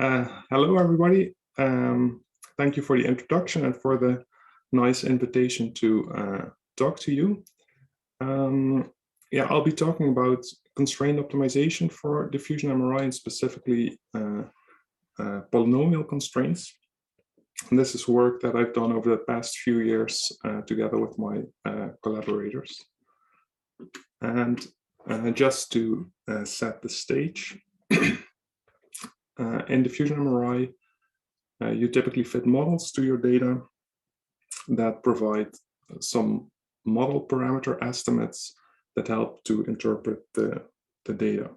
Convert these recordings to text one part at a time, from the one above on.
Hello, everybody. Thank you for the introduction and for the nice invitation to talk to you. Yeah, I'll be talking about constraint optimization for diffusion MRI and specifically polynomial constraints. And this is work that I've done over the past few years together with my collaborators. And just to set the stage, in diffusion MRI, you typically fit models to your data that provide some model parameter estimates that help to interpret the data.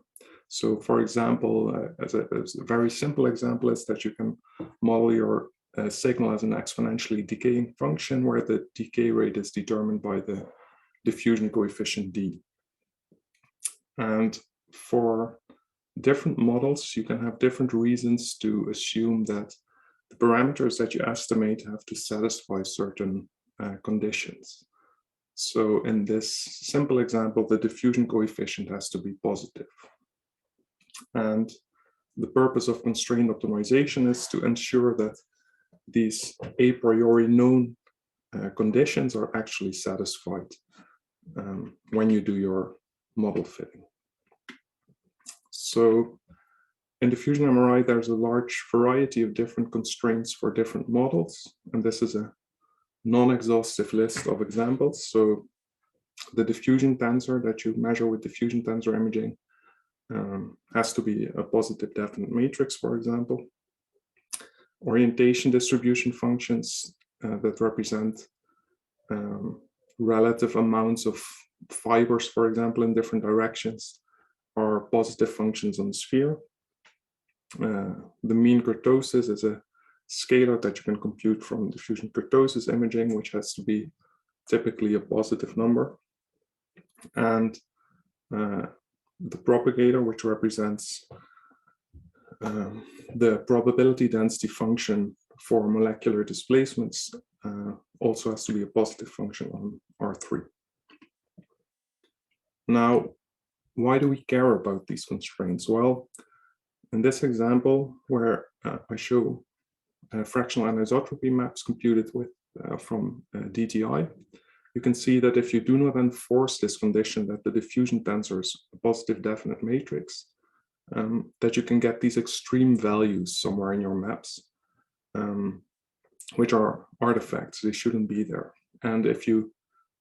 So for example, as a very simple example is that you can model your signal as an exponentially decaying function where the decay rate is determined by the diffusion coefficient D. And for different models, you can have different reasons to assume that the parameters that you estimate have to satisfy certain conditions. So in this simple example, the diffusion coefficient has to be positive. And the purpose of constraint optimization is to ensure that these a priori known conditions are actually satisfied when you do your model fitting. So in diffusion MRI, there's a large variety of different constraints for different models. And this is a non-exhaustive list of examples. So the diffusion tensor that you measure with diffusion tensor imaging has to be a positive definite matrix, for example. Orientation distribution functions that represent relative amounts of fibers, for example, in different directions, are positive functions on the sphere. The mean kurtosis is a scalar that you can compute from diffusion kurtosis imaging, which has to be typically a positive number. And the propagator, which represents the probability density function for molecular displacements, also has to be a positive function on R3. Now, why do we care about these constraints? Well, in this example, where I show fractional anisotropy maps computed with from DTI, you can see that if you do not enforce this condition that the diffusion tensor is a positive definite matrix, that you can get these extreme values somewhere in your maps, which are artifacts. They shouldn't be there. And if you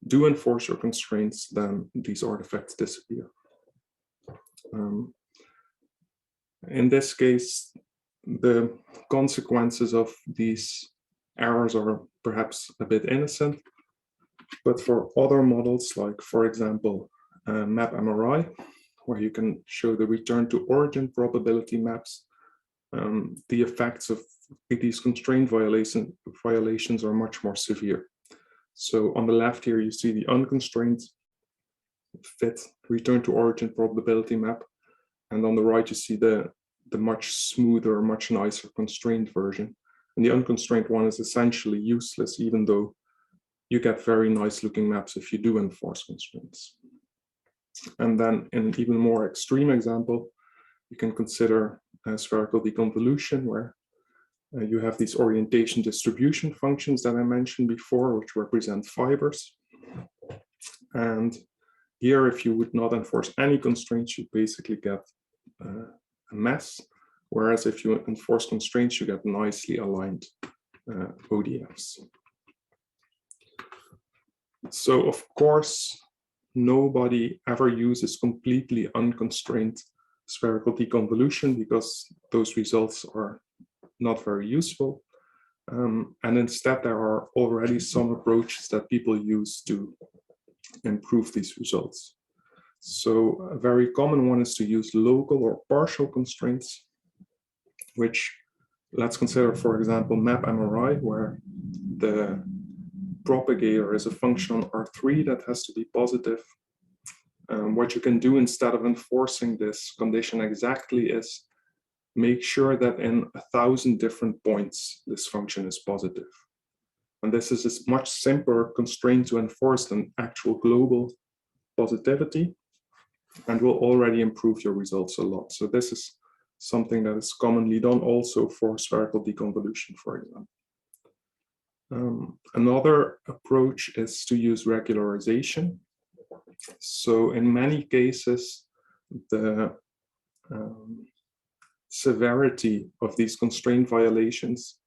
do enforce your constraints, then these artifacts disappear. In this case, the consequences of these errors are perhaps a bit innocent, but for other models, like for example, MAP-MRI, where you can show the return to origin probability maps, the effects of these constraint violations are much more severe. So on the left here, you see the unconstrained fit return to origin probability map. And on the right, you see the much smoother, much nicer constrained version. And the unconstrained one is essentially useless, even though you get very nice looking maps if you do enforce constraints. And then in an even more extreme example, you can consider spherical deconvolution, where you have these orientation distribution functions that I mentioned before, which represent fibers. And here, if you would not enforce any constraints, you basically get a mess. Whereas if you enforce constraints, you get nicely aligned ODFs. So of course, nobody ever uses completely unconstrained spherical deconvolution because those results are not very useful. And instead, there are already some approaches that people use to improve these results. So a very common one is to use local or partial constraints, which let's consider, for example, MAP-MRI, where the propagator is a function on R3 that has to be positive. What you can do instead of enforcing this condition exactly is make sure that in 1,000 different points, this function is positive. And this is a much simpler constraint to enforce than actual global positivity, and will already improve your results a lot. So this is something that is commonly done also for spherical deconvolution, for example. Another approach is to use regularization. So in many cases, the severity of these constraint violations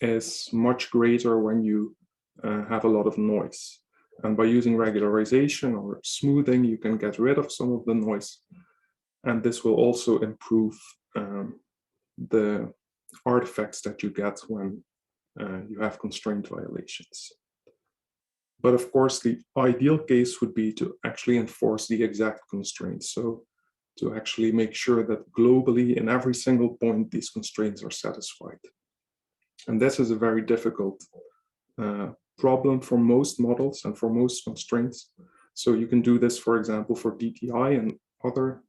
is much greater when you have a lot of noise. And by using regularization or smoothing, you can get rid of some of the noise. And this will also improve the artifacts that you get when you have constraint violations. But of course, the ideal case would be to actually enforce the exact constraints. So to actually make sure that globally in every single point, these constraints are satisfied. And this is a very difficult problem for most models and for most constraints. So you can do this, for example, for DTI and other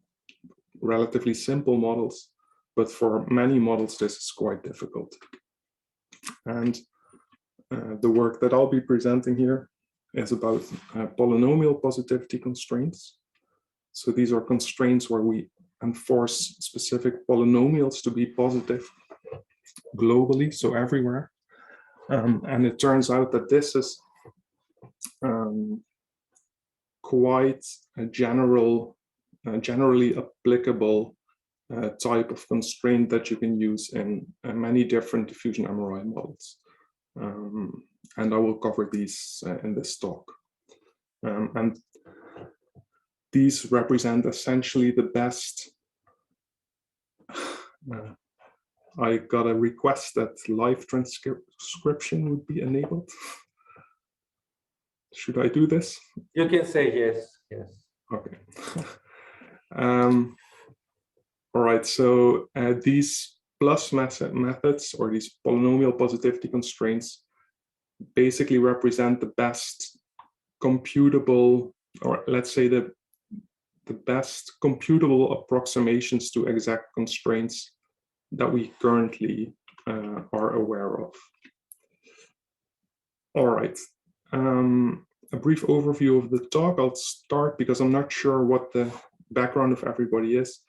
relatively simple models, but for many models, this is quite difficult. And the work that I'll be presenting here is about polynomial positivity constraints. So these are constraints where we enforce specific polynomials to be positive globally, so everywhere. And it turns out that this is quite a generally applicable type of constraint that you can use in many different diffusion MRI models. And I will cover these in this talk. And these represent essentially the best. I got a request that live transcription would be enabled. Should I do this? You can say yes, yes. Okay. All right, so these plus methods, or these polynomial positivity constraints, basically represent the best computable, or let's say the best computable approximations to exact constraints that we currently are aware of. All right, a brief overview of the talk. I'll start, because I'm not sure what the background of everybody is,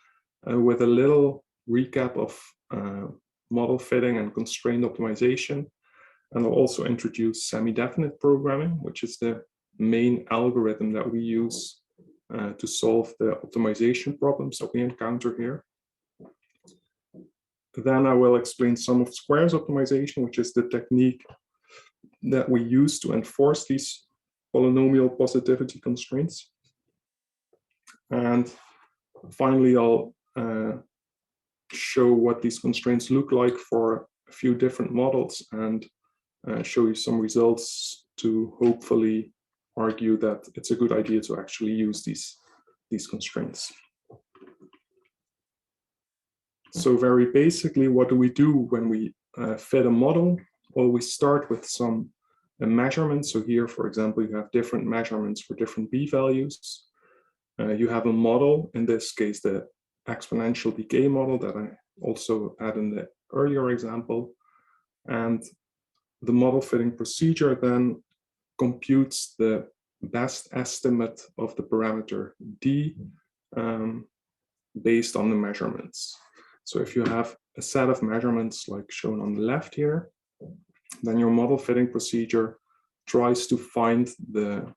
with a little recap of model fitting and constraint optimization. And I'll also introduce semi-definite programming, which is the main algorithm that we use to solve the optimization problems that we encounter here. Then I will explain sum of squares optimization, which is the technique that we use to enforce these polynomial positivity constraints. And finally, I'll show what these constraints look like for a few different models and show you some results to hopefully argue that it's a good idea to actually use these constraints. So very basically, what do we do when we fit a model? Well, we start with some measurements. So here, for example, you have different measurements for different b values. You have a model, in this case, the exponential decay model that I also had in the earlier example. And the model fitting procedure then computes the best estimate of the parameter d based on the measurements. So if you have a set of measurements like shown on the left here, then your model fitting procedure tries to find the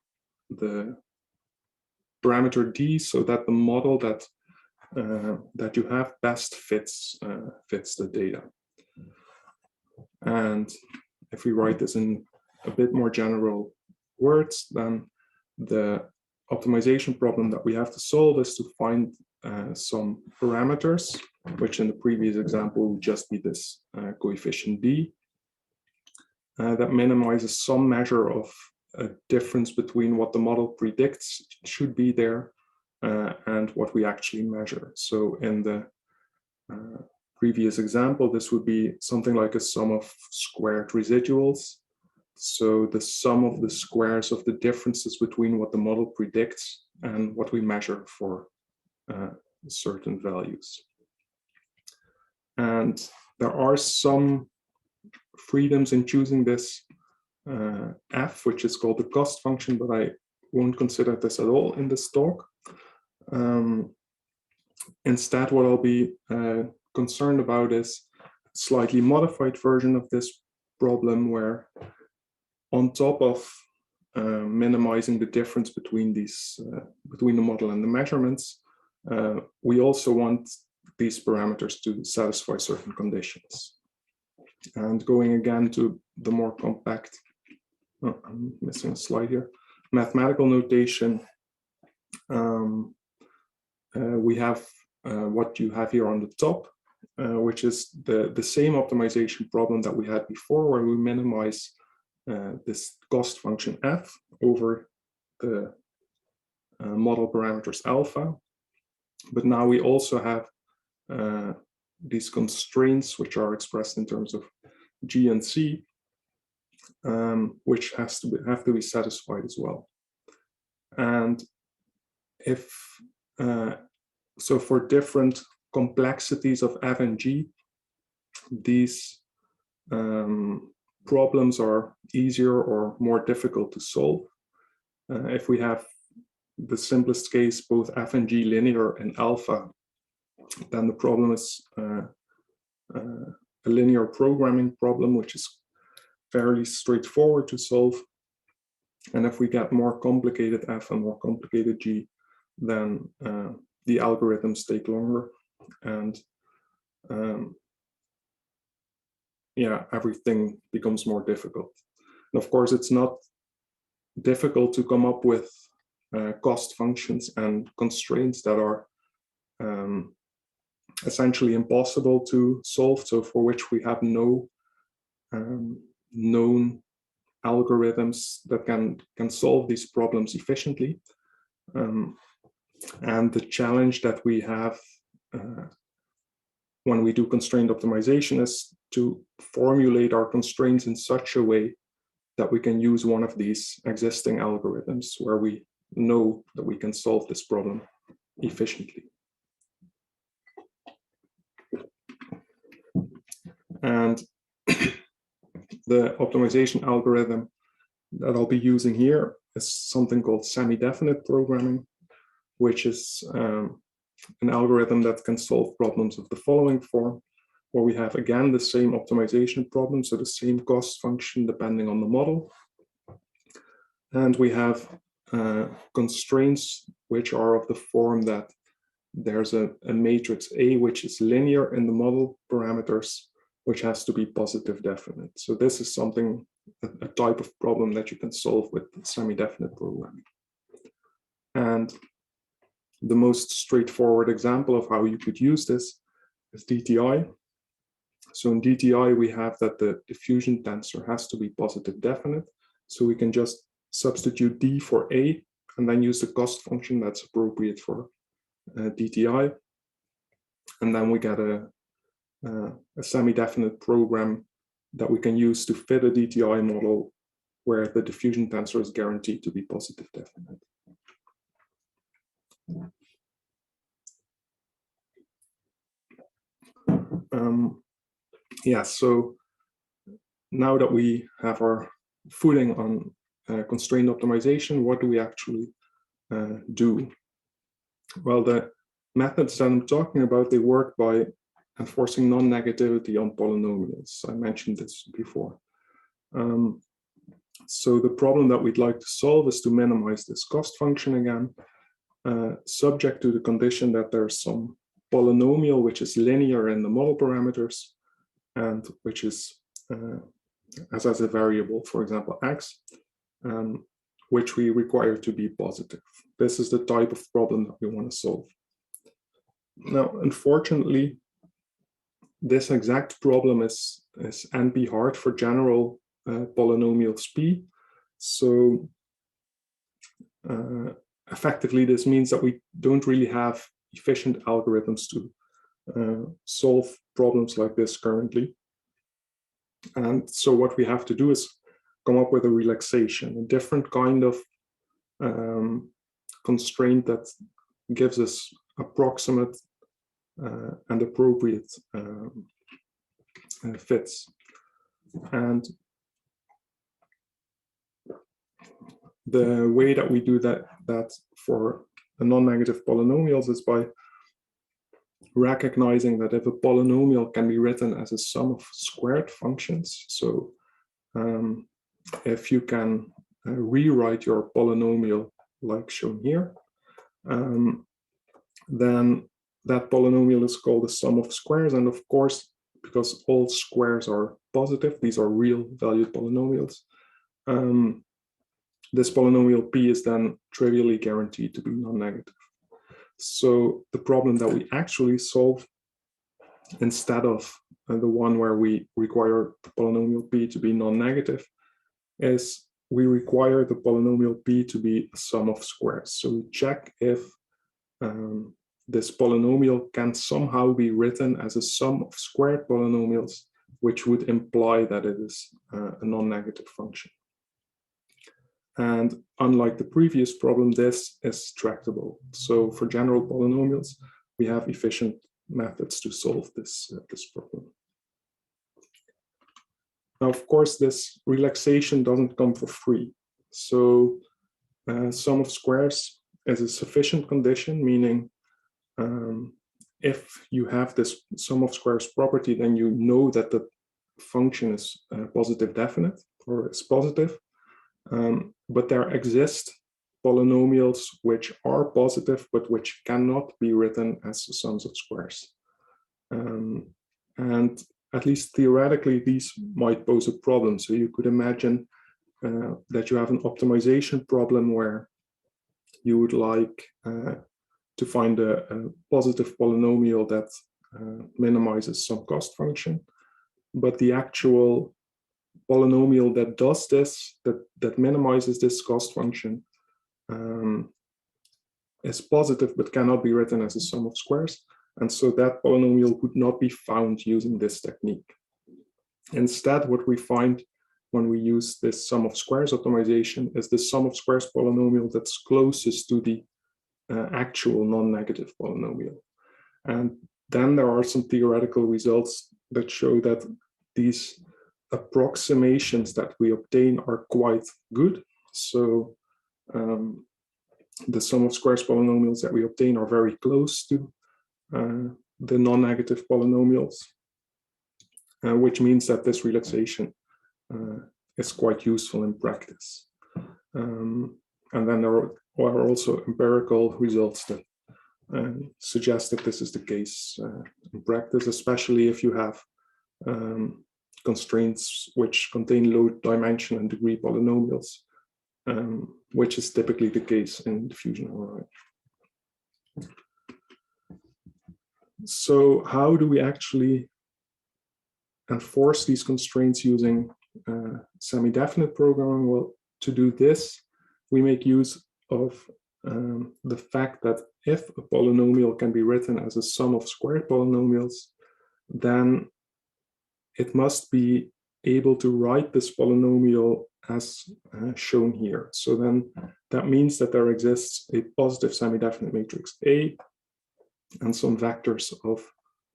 parameter d so that the model that you have best fits the data. And if we write this in a bit more general words, then the optimization problem that we have to solve is to find some parameters, which in the previous example would just be this coefficient d, that minimizes some measure of a difference between what the model predicts should be there and what we actually measure. So in the previous example, this would be something like a sum of squared residuals. So the sum of the squares of the differences between what the model predicts and what we measure for certain values. And there are some freedoms in choosing this f, which is called the cost function, but I won't consider this at all in this talk. Instead, what I'll be concerned about is a slightly modified version of this problem, where on top of minimizing the difference between these between the model and the measurements, we also want these parameters to satisfy certain conditions. And going again to the more compact, I'm missing a slide here, mathematical notation, we have what you have here on the top, which is the same optimization problem that we had before, where we minimize this cost function f over the model parameters alpha. But now we also have these constraints, which are expressed in terms of g and c, which have to be satisfied as well. And if so, for different complexities of f and g, these problems are easier or more difficult to solve. If we have the simplest case, both f and g linear and alpha, then the problem is a linear programming problem, which is fairly straightforward to solve. And if we get more complicated f and more complicated g, then the algorithms take longer, and yeah, everything becomes more difficult. And of course, it's not difficult to come up with cost functions and constraints that are essentially impossible to solve, so for which we have no known algorithms that can solve these problems efficiently. And the challenge that we have when we do constraint optimization is to formulate our constraints in such a way that we can use one of these existing algorithms where we know that we can solve this problem efficiently. And the optimization algorithm that I'll be using here is something called semidefinite programming, which is an algorithm that can solve problems of the following form, where we have again the same optimization problem, so the same cost function depending on the model. And we have constraints which are of the form that there's a matrix A which is linear in the model parameters, which has to be positive definite. So this is something, a type of problem that you can solve with semi-definite programming. And the most straightforward example of how you could use this is DTI. So in DTI, we have that the diffusion tensor has to be positive definite. So we can just substitute D for A and then use the cost function that's appropriate for DTI. And then we get a semi-definite program that we can use to fit a DTI model where the diffusion tensor is guaranteed to be positive definite. Yeah, so now that we have our footing on constraint optimization, what do we actually do? Well, the methods that I'm talking about, they work by enforcing non-negativity on polynomials. I mentioned this before. So the problem that we'd like to solve is to minimize this cost function again, subject to the condition that there's some polynomial which is linear in the model parameters and which is as a variable, for example, x, which we require to be positive. This is the type of problem that we want to solve. Now, unfortunately, this exact problem is NP hard for general polynomials P. So effectively, this means that we don't really have efficient algorithms to solve problems like this currently. And so what we have to do is come up with a relaxation, a different kind of constraint that gives us approximate and appropriate fits. And the way that we do that for non-negative polynomials is by recognizing that if a polynomial can be written as a sum of squared functions, so if you can rewrite your polynomial like shown here, then that polynomial is called the sum of squares. And of course, because all squares are positive, these are real valued polynomials, this polynomial P is then trivially guaranteed to be non-negative. So the problem that we actually solve, instead of the one where we require the polynomial P to be non-negative, is we require the polynomial P to be a sum of squares. So we check if this polynomial can somehow be written as a sum of squared polynomials, which would imply that it is a non-negative function. And unlike the previous problem, this is tractable. So for general polynomials, we have efficient methods to solve this problem. Now, of course, this relaxation doesn't come for free. So sum of squares is a sufficient condition, meaning if you have this sum of squares property, then you know that the function is positive definite or is positive. But there exist polynomials which are positive, but which cannot be written as sums of squares. And at least theoretically, these might pose a problem. So you could imagine that you have an optimization problem where you would like to find a positive polynomial that minimizes some cost function, but the actual polynomial that does this, that minimizes this cost function, is positive but cannot be written as a sum of squares. And so that polynomial would not be found using this technique. Instead, what we find when we use this sum of squares optimization is the sum of squares polynomial that's closest to the actual non-negative polynomial. And then there are some theoretical results that show that these approximations that we obtain are quite good. So the sum of squares polynomials that we obtain are very close to the non-negative polynomials, which means that this relaxation is quite useful in practice. And then there are also empirical results that suggest that this is the case in practice, especially if you have constraints which contain low dimension and degree polynomials, which is typically the case in diffusion MRI. So how do we actually enforce these constraints using semi-definite programming? Well, to do this, we make use of the fact that if a polynomial can be written as a sum of squared polynomials, then it must be able to write this polynomial as shown here. So then that means that there exists a positive semi-definite matrix A and some vectors of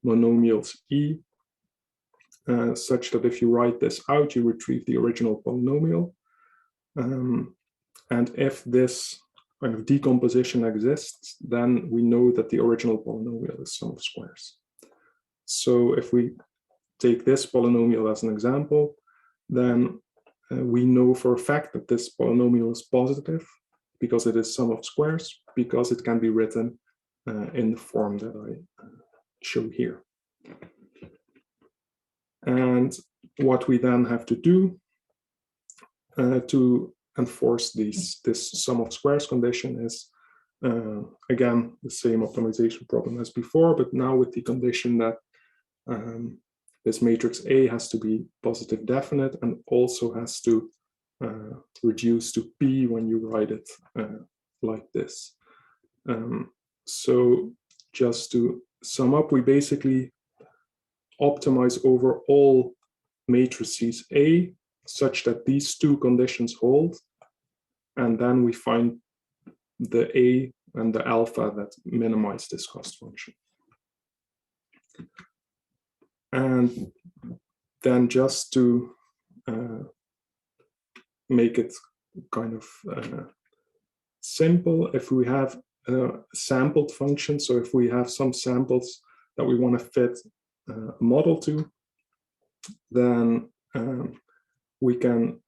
monomials E, such that if you write this out, you retrieve the original polynomial. And if this kind of decomposition exists, then we know that the original polynomial is sum of squares. So if we take this polynomial as an example, then we know for a fact that this polynomial is positive because it is sum of squares, because it can be written in the form that I show here. And what we then have to do to enforce this sum of squares condition is, again, the same optimization problem as before, but now with the condition that this matrix A has to be positive definite and also has to reduce to P when you write it like this. So just to sum up, we basically optimize over all matrices A such that these two conditions hold, and then we find the A and the alpha that minimize this cost function. And then just to make it kind of simple, if we have a sampled function, so if we have some samples that we want to fit a model to, then we can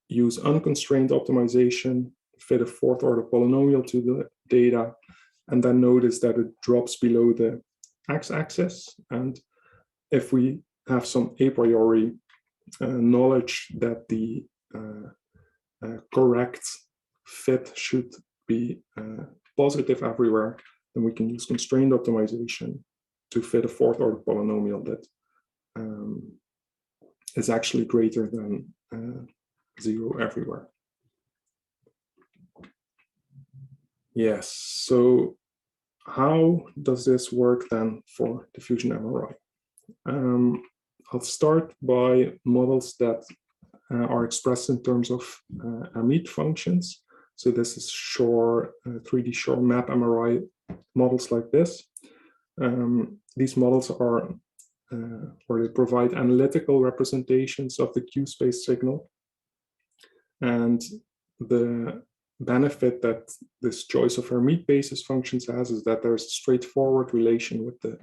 use unconstrained optimization, fit a fourth order polynomial to the data, and then notice that it drops below the x-axis. And if we have some a priori knowledge that the correct fit should be positive everywhere, then we can use constrained optimization to fit a fourth order polynomial that is actually greater than 0 everywhere. Yes, so how does this work then for diffusion MRI? I'll start by models that are expressed in terms of Hermite functions. So this is Shor, 3D Shor MAP-MRI models like this. These models are where they provide analytical representations of the Q-space signal. And the benefit that this choice of Hermite basis functions has is that there's a straightforward relation with the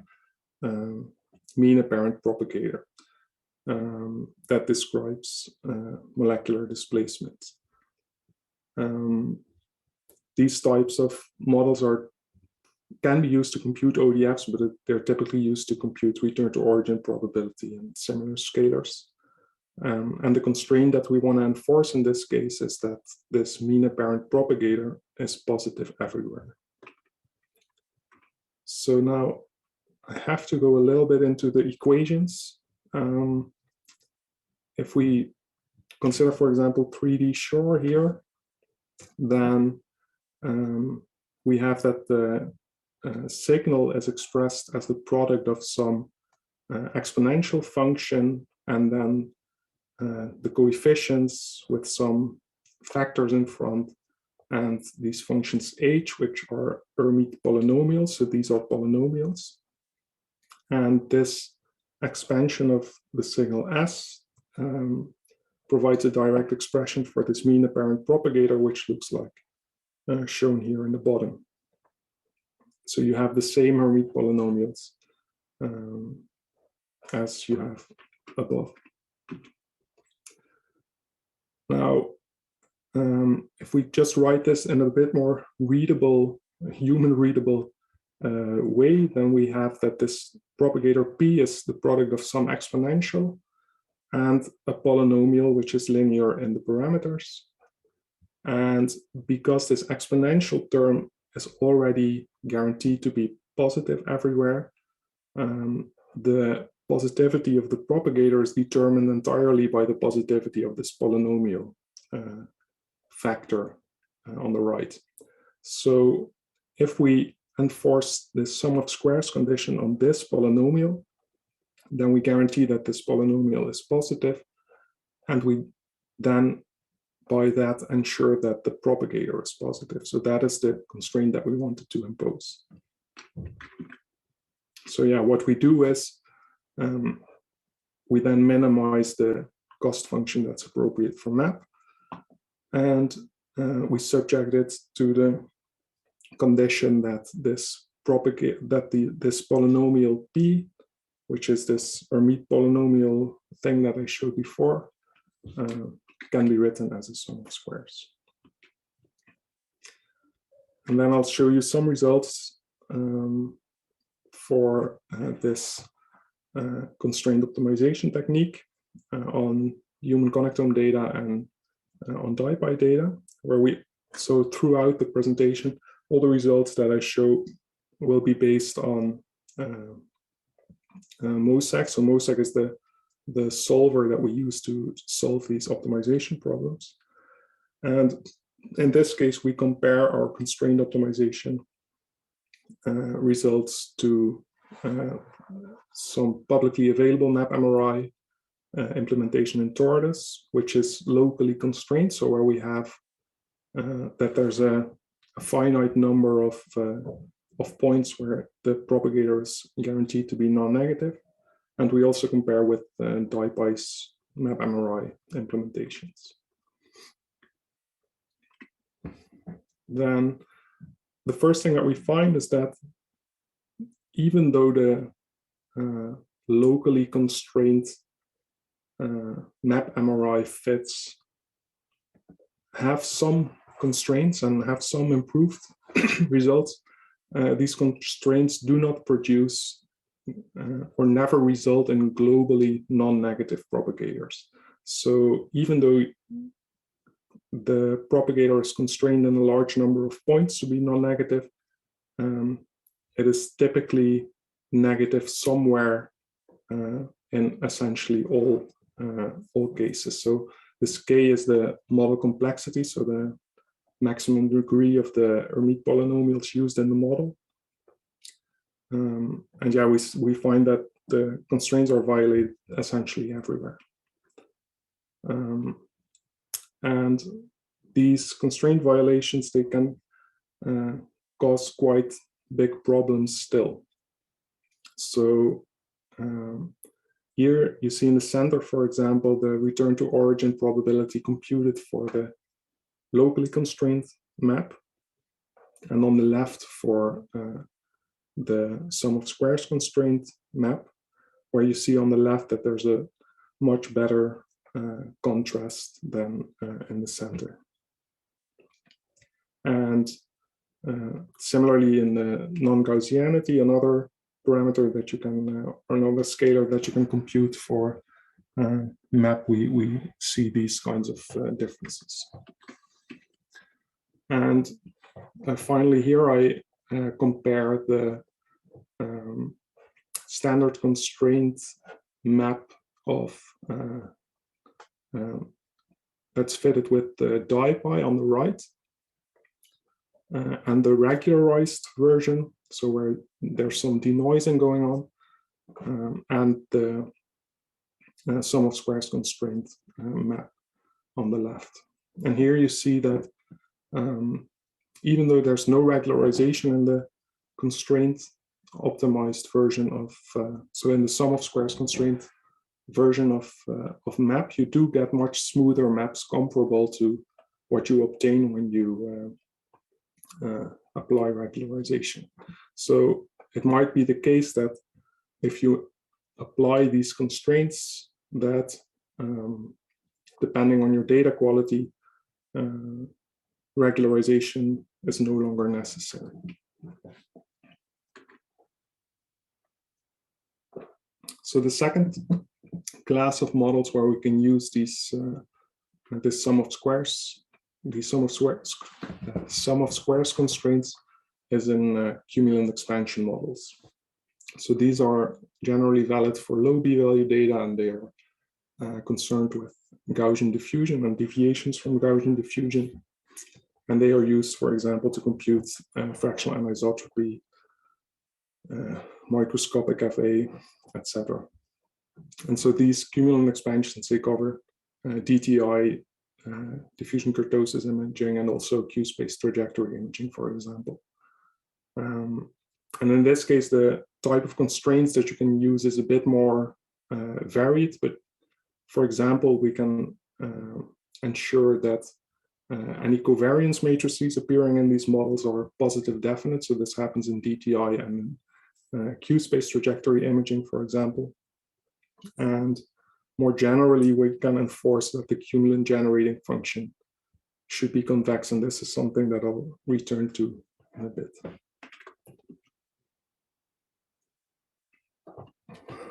mean apparent propagator that describes molecular displacement. These types of models can be used to compute ODFs, but they're typically used to compute return to origin probability and similar scalars. And the constraint that we want to enforce in this case is that this mean apparent propagator is positive everywhere. So now I have to go a little bit into the equations. If we consider, for example, 3D Shor here, then we have that the signal is expressed as the product of some exponential function and then the coefficients with some factors in front, and these functions h, which are Hermite polynomials. So these are polynomials. And this expansion of the signal s provides a direct expression for this mean apparent propagator, which looks like shown here in the bottom. So you have the same Hermite polynomials as you have above. Now, if we just write this in a bit more readable, human readable way, then we have that this propagator P is the product of some exponential and a polynomial which is linear in the parameters. And because this exponential term is already guaranteed to be positive everywhere, the positivity of the propagator is determined entirely by the positivity of this polynomial factor on the right. So if we enforce this sum of squares condition on this polynomial, then we guarantee that this polynomial is positive, and we then by that ensure that the propagator is positive. So that is the constraint that we wanted to impose. So yeah, what we do is we then minimize the cost function that's appropriate for MAP, and we subject it to the condition that this polynomial P, which is this Hermite polynomial thing that I showed before, can be written as a sum of squares. And then I'll show you some results for this constrained optimization technique on human connectome data and on Dipy data, where so throughout the presentation, all the results that I show will be based on MoSEC. So MoSEC is the solver that we use to solve these optimization problems. And in this case, we compare our constrained optimization results to some publicly available MAP-MRI implementation in tortoise, which is locally constrained. So where we have that there's a finite number of points where the propagator is guaranteed to be non-negative. And we also compare with Dipy's MAP-MRI implementations. Then the first thing that we find is that even though the locally constrained MAP-MRI fits have some constraints and have some improved results. These constraints do not produce or never result in globally non-negative propagators. So even though the propagator is constrained in a large number of points to be non-negative, it is typically negative somewhere in essentially all cases. So this K is the model complexity, so the maximum degree of the Hermite polynomials used in the model. And yeah, we find that the constraints are violated essentially everywhere. And these constraint violations, they can cause quite big problems still. So here you see in the center, for example, the return to origin probability computed for the locally constrained map, and on the left for the sum of squares constraint map, where you see on the left that there's a much better contrast than in the center. And similarly in the non-Gaussianity, another parameter that you can, or another scalar that you can compute for map, we see these kinds of differences. And finally here I compare the standard constraint map of that's fitted with the Dipy on the right and the regularized version, so where there's some denoising going on, and the sum of squares constraint map on the left. And here you see that even though there's no regularization in the constraint optimized version of, so in the sum of squares constraint version of map, you do get much smoother maps comparable to what you obtain when you apply regularization. So it might be the case that if you apply these constraints, that depending on your data quality, regularization is no longer necessary. So the second class of models where we can use these this sum of squares, the sum of squares constraints is in cumulant expansion models. So these are generally valid for low b-value data, and they are concerned with Gaussian diffusion and deviations from Gaussian diffusion. And they are used, for example, to compute fractional anisotropy, microscopic FA, etc. And so these cumulant expansions, they cover DTI, diffusion kurtosis imaging, and also Q-space trajectory imaging, for example. And in this case, the type of constraints that you can use is a bit more varied, but for example, we can ensure that any covariance matrices appearing in these models are positive definite. So this happens in DTI and Q-space trajectory imaging, for example. And more generally, we can enforce that the cumulant generating function should be convex, and this is something that I'll return to in a bit.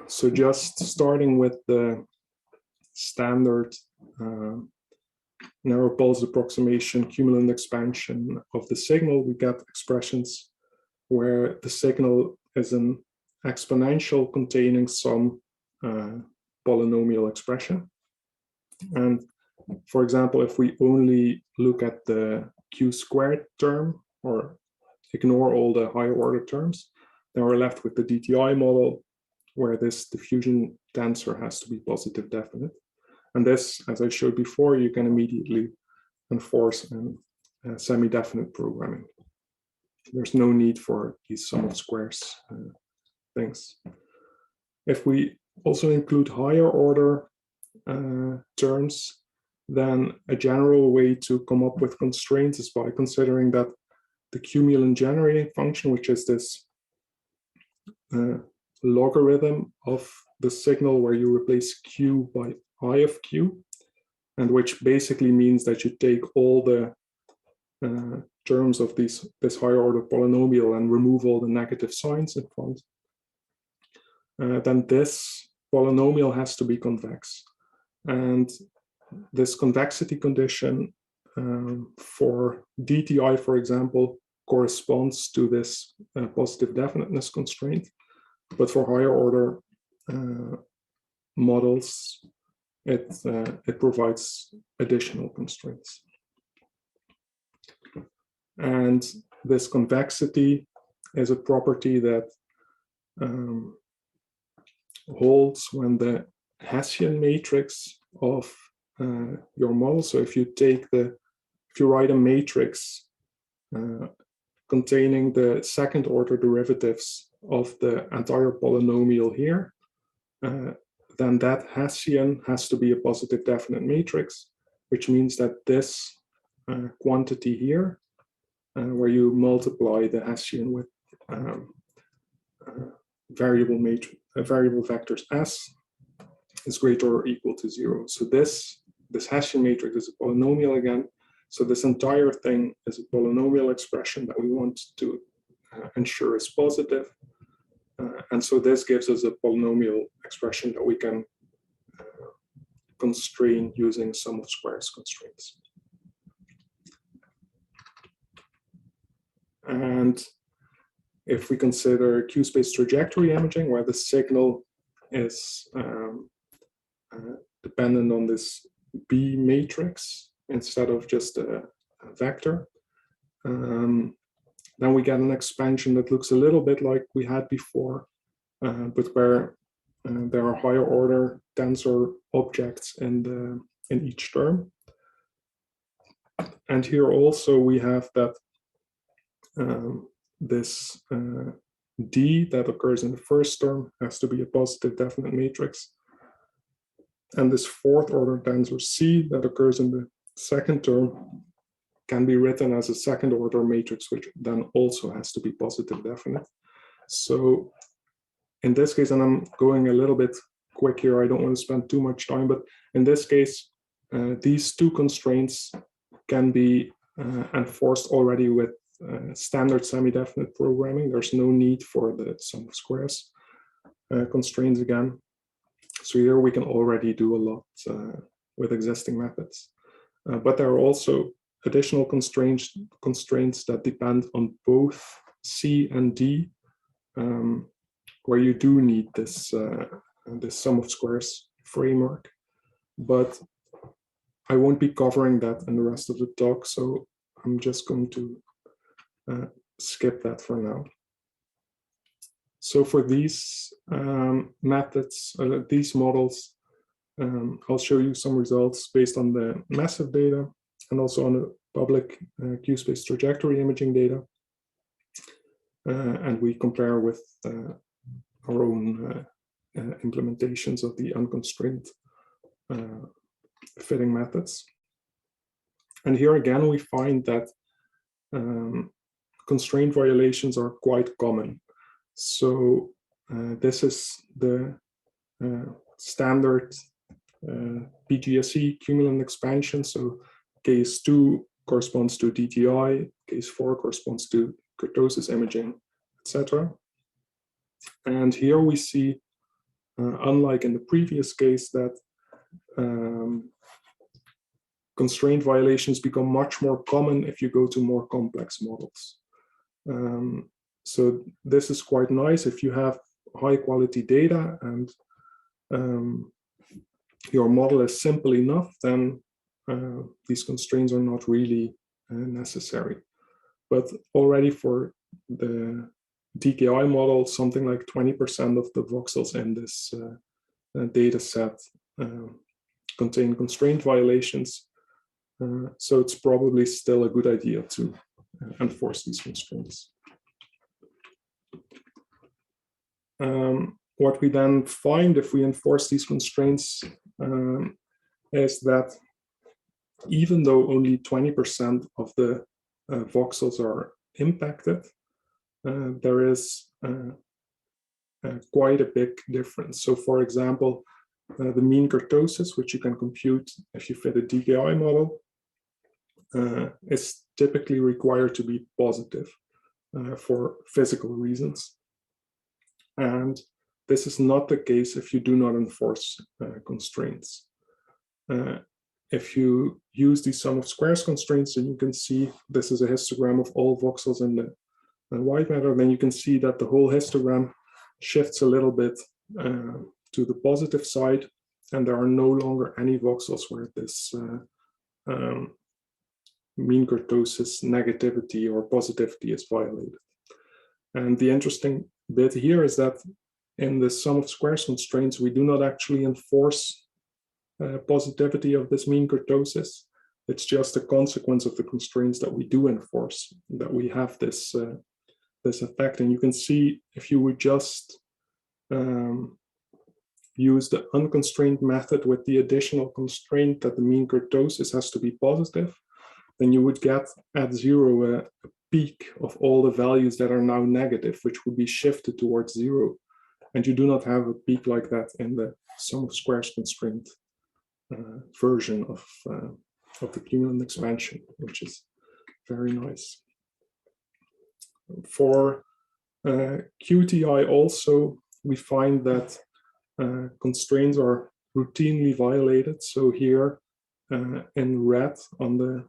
So just starting with the standard narrow pulse approximation cumulant expansion of the signal, we get expressions where the signal is an exponential containing some polynomial expression. And for example, if we only look at the q squared term or ignore all the higher order terms, then we're left with the DTI model where this diffusion tensor has to be positive definite. And this, as I showed before, you can immediately enforce in semi-definite programming. There's no need for these sum of squares things. If we also include higher order terms, then a general way to come up with constraints is by considering that the cumulant generating function, which is this logarithm of the signal where you replace Q by I of Q, and which basically means that you take all the terms of this higher order polynomial and remove all the negative signs in front. Then this polynomial has to be convex. And this convexity condition for dTi, for example, corresponds to this positive definiteness constraint. But for higher order models, it provides additional constraints. And this convexity is a property that holds when the Hessian matrix of your model. So if you write a matrix containing the second order derivatives of the entire polynomial here, then that Hessian has to be a positive definite matrix, which means that this quantity here, where you multiply the Hessian with variable vectors S, is greater or equal to 0. So this Hessian matrix is a polynomial again. So this entire thing is a polynomial expression that we want to ensure is positive. And so this gives us a polynomial expression that we can constrain using sum of squares constraints. And if we consider Q-space trajectory imaging, where the signal is dependent on this B matrix instead of just a vector, then we get an expansion that looks a little bit like we had before, but where there are higher order tensor objects in each term. And here also we have that this D that occurs in the first term has to be a positive definite matrix. And this fourth order tensor C that occurs in the second term can be written as a second order matrix, which then also has to be positive definite. So in this case, and I'm going a little bit quick here, I don't want to spend too much time, but in this case, these two constraints can be enforced already with standard semi-definite programming. There's no need for the sum of squares constraints again. So here we can already do a lot with existing methods. But there are also additional constraints that depend on both C and D, where you do need this sum of squares framework. But I won't be covering that in the rest of the talk, so I'm just going to skip that for now. So for these methods, these models, I'll show you some results based on the massive data and also on the public Q-space trajectory imaging data. And we compare with our own implementations of the unconstrained fitting methods. And here again, we find that constraint violations are quite common. So this is the standard PGSE cumulant expansion. So case 2 corresponds to DTI, case 4 corresponds to kurtosis imaging, etc. And here we see, unlike in the previous case, that constraint violations become much more common if you go to more complex models. So this is quite nice if you have high quality data and your model is simple enough, then these constraints are not really necessary. But already for the DKI model, something like 20% of the voxels in this data set contain constraint violations. So it's probably still a good idea to enforce these constraints. What we then find if we enforce these constraints is that even though only 20% of the voxels are impacted, there is quite a big difference. So for example, the mean kurtosis, which you can compute if you fit a DKI model, is typically required to be positive for physical reasons. And this is not the case if you do not enforce constraints. If you use the sum of squares constraints, and you can see this is a histogram of all voxels in the white matter, then you can see that the whole histogram shifts a little bit to the positive side, and there are no longer any voxels where this mean kurtosis negativity or positivity is violated. And the interesting bit here is that in the sum of squares constraints, we do not actually enforce positivity of this mean kurtosis. It's just a consequence of the constraints that we do enforce, that we have this, this effect. And you can see if you would just use the unconstrained method with the additional constraint that the mean kurtosis has to be positive, then you would get at zero a peak of all the values that are now negative, which would be shifted towards zero. And you do not have a peak like that in the sum of squares constraint version of the cumulant expansion, which is very nice. For QTI also, we find that constraints are routinely violated. So here in red on the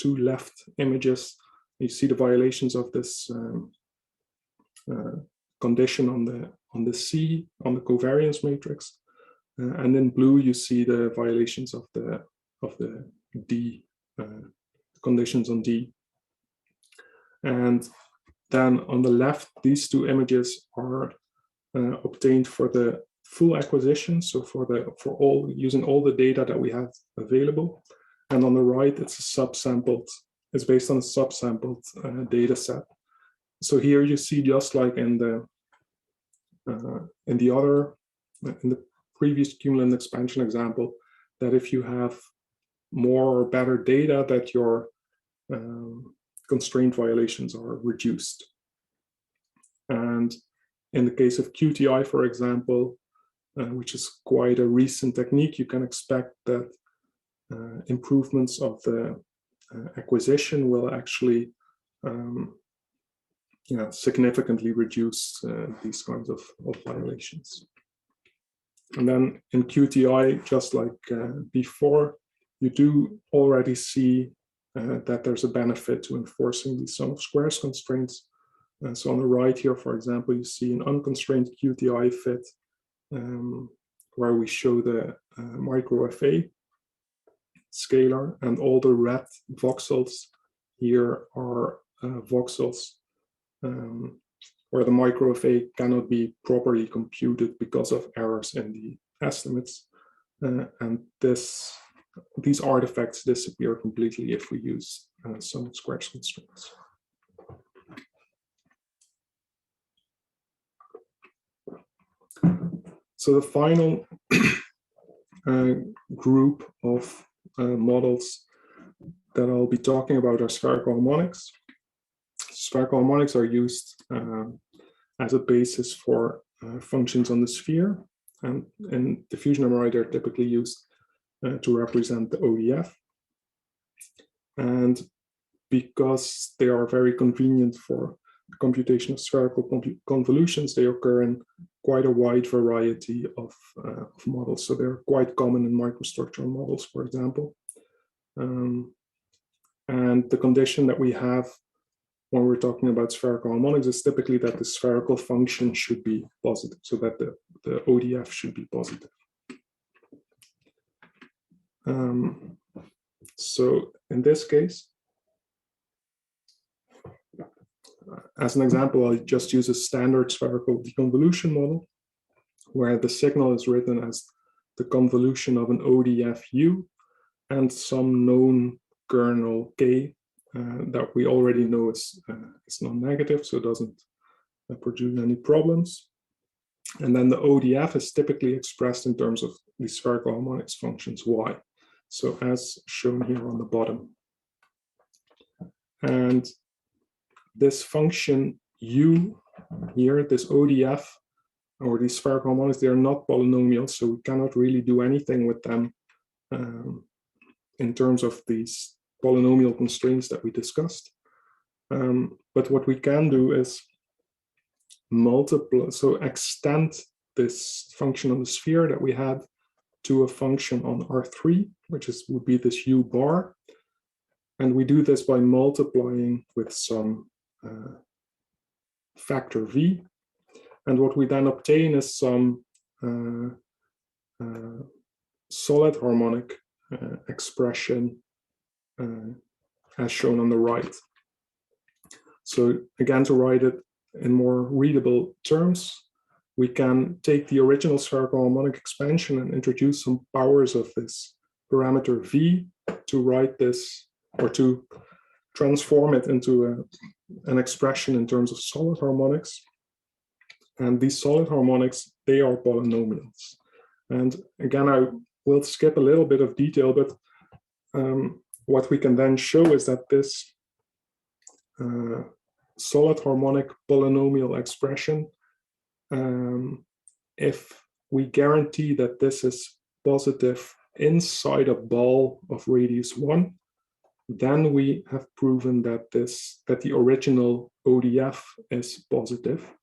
two left images, you see the violations of this condition on the C, on the covariance matrix. And in blue, you see the violations of the D, conditions on D. And then on the left, these two images are obtained for the full acquisition, so using all the data that we have available. And on the right, it's it's based on a subsampled data set. So here you see, just like in the previous cumulant expansion example, that if you have more or better data, that your constraint violations are reduced. And in the case of QTI, for example, which is quite a recent technique, you can expect that improvements of the acquisition will actually significantly reduce these kinds of violations. And then in QTI, just like before, you do already see that there's a benefit to enforcing the sum of squares constraints. So on the right here, for example, you see an unconstrained QTI fit where we show the micro-FA scalar, and all the red voxels here are voxels where the micro-FA cannot be properly computed because of errors in the estimates. And these artifacts disappear completely if we use sum of squares constraints. So the final group of models that I'll be talking about are spherical harmonics. Spherical harmonics are used as a basis for functions on the sphere, and in diffusion MRI they're typically used to represent the ODF. And because they are very convenient for the computation of spherical convolutions, they occur in quite a wide variety of models. So they're quite common in microstructural models, for example. And the condition that we have when we're talking about spherical harmonics is typically that the spherical function should be positive, so that the ODF should be positive. So in this case, as an example, I'll just use a standard spherical deconvolution model where the signal is written as the convolution of an ODF U and some known kernel K that we already know is non-negative, so it doesn't produce any problems. And then the ODF is typically expressed in terms of the spherical harmonics functions Y. So as shown here on the bottom. And this function U here, this ODF, or these spherical harmonics, they are not polynomials, so we cannot really do anything with them in terms of these polynomial constraints that we discussed. But what we can do is multiply, so extend this function on the sphere that we had to a function on R3, which would be this U bar. And we do this by multiplying with some factor V. And what we then obtain is some solid harmonic expression as shown on the right. So again, to write it in more readable terms, we can take the original spherical harmonic expansion and introduce some powers of this parameter V to write this, or to transform it into an expression in terms of solid harmonics. And these solid harmonics, they are polynomials. And again, I will skip a little bit of detail, but what we can then show is that this solid harmonic polynomial expression, if we guarantee that this is positive inside a ball of radius 1, then we have proven that the original ODF is positive.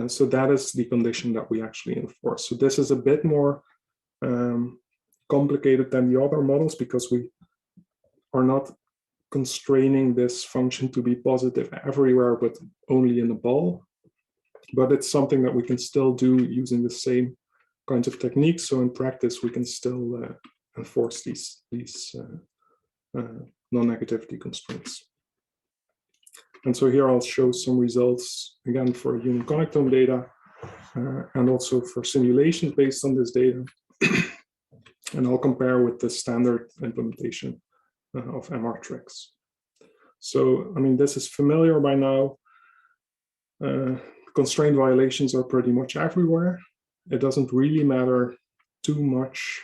So that is the condition that we actually enforce. So this is a bit more complicated than the other models, because we are not constraining this function to be positive everywhere, but only in a ball. But it's something that we can still do using the same kinds of techniques. So in practice, we can still enforce these non-negativity constraints. And so here I'll show some results, again, for human connectome data, and also for simulations based on this data. And I'll compare with the standard implementation of MR tricks. So, I mean, this is familiar by now. Constraint violations are pretty much everywhere. It doesn't really matter too much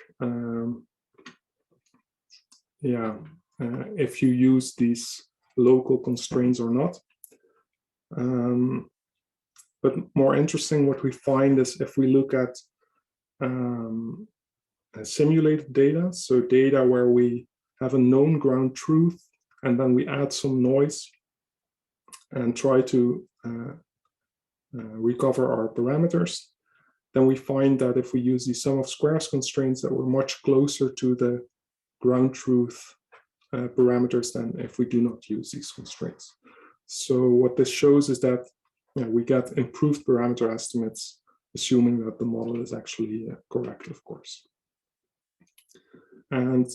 if you use these local constraints or not. But more interesting, what we find is if we look at simulated data, so data where we have a known ground truth, and then we add some noise and try to recover our parameters, then we find that if we use the sum of squares constraints, that we're much closer to the ground truth parameters than if we do not use these constraints. So what this shows is that we get improved parameter estimates, assuming that the model is actually correct, of course. And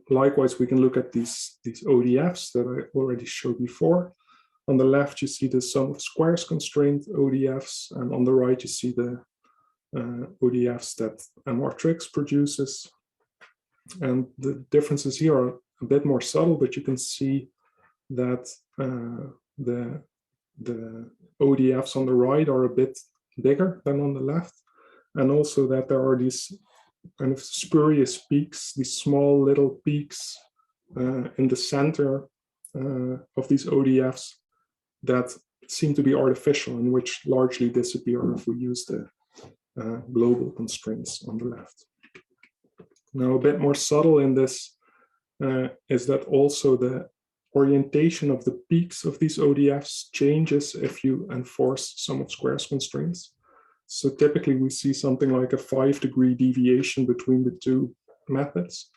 likewise, we can look at these ODFs that I already showed before. On the left, you see the sum of squares constraint ODFs, and on the right, you see the ODFs that MR tricks produces. And the differences here are a bit more subtle, but you can see that the ODFs on the right are a bit bigger than on the left, and also that there are these kind of spurious peaks, these small little peaks in the center of these ODFs that seem to be artificial and which largely disappear if we use the global constraints on the left. Now, a bit more subtle in this is that also the orientation of the peaks of these ODFs changes if you enforce sum of squares constraints. So typically we see something like a 5-degree deviation between the two methods.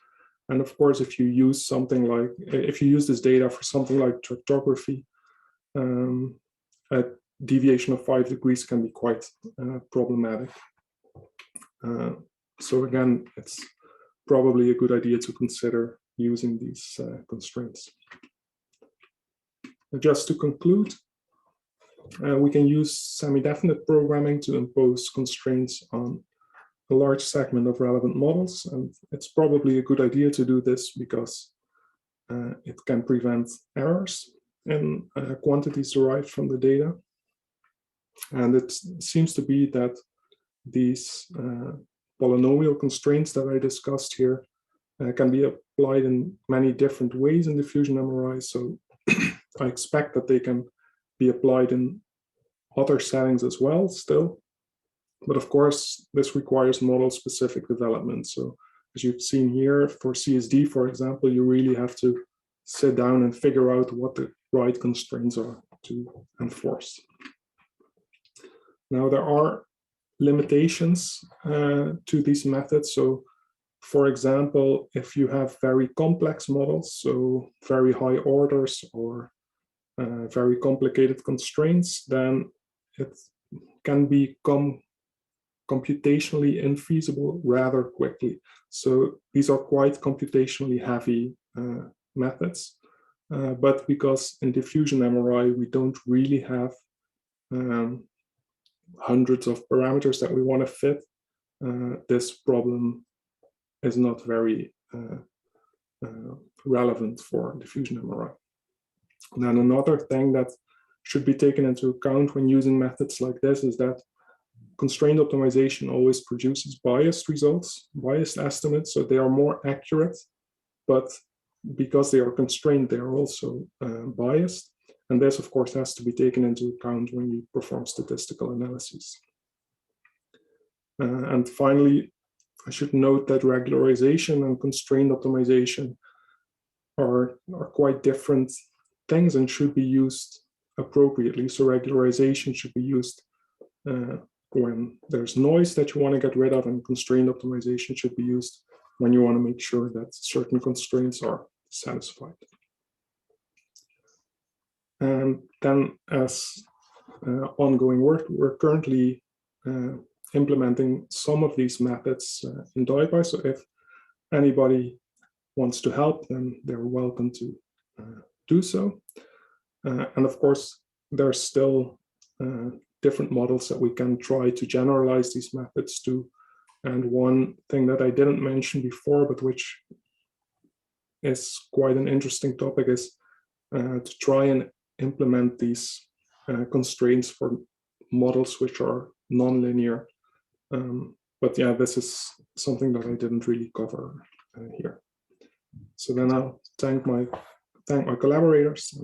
And of course, if you use something like, if you use this data for something like tractography, a deviation of 5 degrees can be quite problematic. So again, it's probably a good idea to consider using these constraints. Just to conclude, we can use semi-definite programming to impose constraints on a large segment of relevant models. And it's probably a good idea to do this because it can prevent errors in quantities derived from the data. And it seems to be that these polynomial constraints that I discussed here can be applied in many different ways in diffusion MRI. So I expect that they can be applied in other settings as well still. But of course, this requires model-specific development. So as you've seen here, for CSD, for example, you really have to sit down and figure out what the right constraints are to enforce. Now, there are limitations to these methods. So for example, if you have very complex models, so very high orders or very complicated constraints, then it can become computationally infeasible rather quickly. So these are quite computationally heavy methods. But because in diffusion MRI, we don't really have hundreds of parameters that we want to fit, this problem is not very relevant for diffusion MRI. And then another thing that should be taken into account when using methods like this is that constraint optimization always produces biased results, biased estimates, so they are more accurate, but because they are constrained, they are also biased. And this, of course, has to be taken into account when you perform statistical analyses. And finally, I should note that regularization and constraint optimization are quite different things and should be used appropriately. So regularization should be used when there's noise that you want to get rid of, and constraint optimization should be used when you want to make sure that certain constraints are satisfied. And then as ongoing work, we're currently implementing some of these methods in Dipy. So if anybody wants to help, then they're welcome to do so. And of course, there's still different models that we can try to generalize these methods to. And one thing that I didn't mention before, but which is quite an interesting topic, is to try and implement these constraints for models which are nonlinear. But yeah, this is something that I didn't really cover here. So then I'll thank my collaborators.